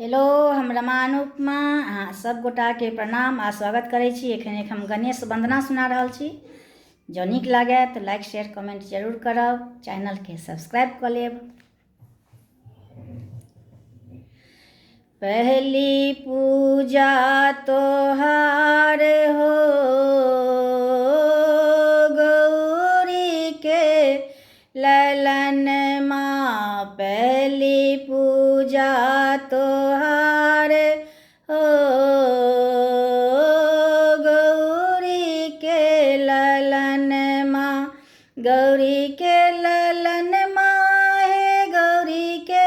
Hello, हम रमा अनुपमा अहाँ सब गोटा के प्रणाम आ स्वागत करै छी। एखन हम गणेश वंदना सुना रहल छी। जो नीक लागे तो लाइक शेयर कमेंट जरूर करब, चैनल के सब्सक्राइब कर लेब। पहली पूजा तोहार हो गौरी के ललन माँ, पहली पूजा तोहार हो गौरी के ललन माँ, गौरी के ललन माँ है गौरी के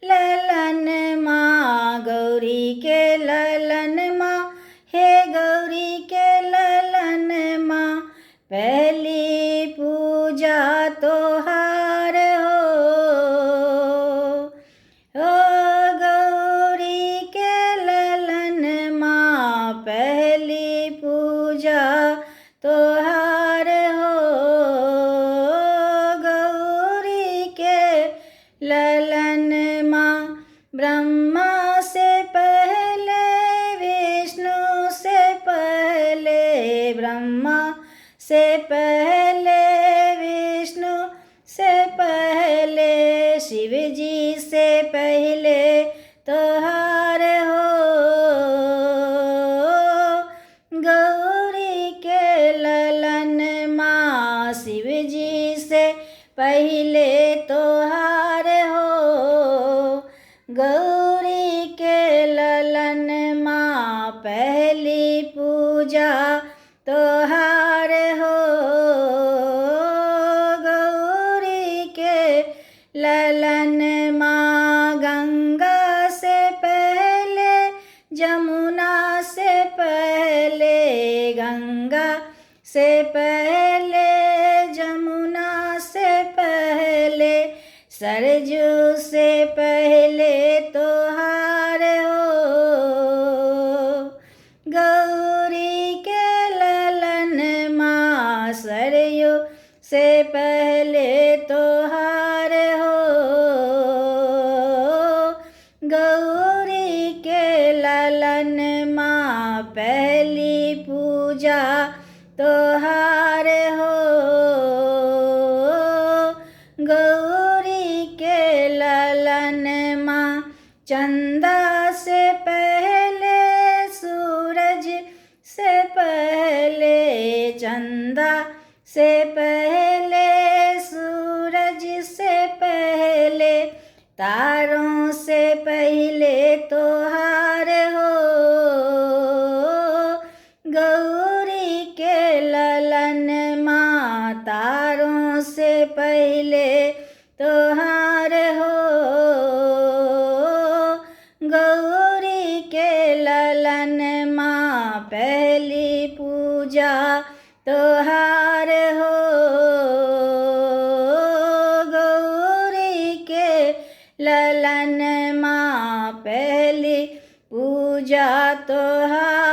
ललन माँ, गौरी के ललन माँ है गौरी के ललन माँ, पहली पूजा तोहार हो गौरी के ललन माँ, पहली पूजा तोहार हो गौरी के ललन माँ। ब्रह्मा से पहले विष्णु से पहले, ब्रह्मा से पहले विष्णु से पहले, शिव जी से पहले तोहार हो गौरी के ललन माँ, शिव जी से पहले तोहार हो गौरी के ललन माँ, पहली पूजा तोहार हो गौरी के ललन माँ। गंगा से पहले जमुना से पहले, गंगा से पहले जमुना से पहले, सरजू से पहले तोहार हो गौरी के ललन माँ, सरयू से पहले तोहार हो गौरी के ललन माँ, पहली पूजा तोहार हो गौरी के ललन माँ। चंदा से पहले सूरज से पहले, चंदा से पहले सूरज से पहले, तारों से पहले तोहार हो गौरी के ललन माँ, तारों से पहले तोहार हो गौरी के ललन माँ, पहली पूजा तोहार हो गौरी के ललन माँ, पहली पूजा तोहार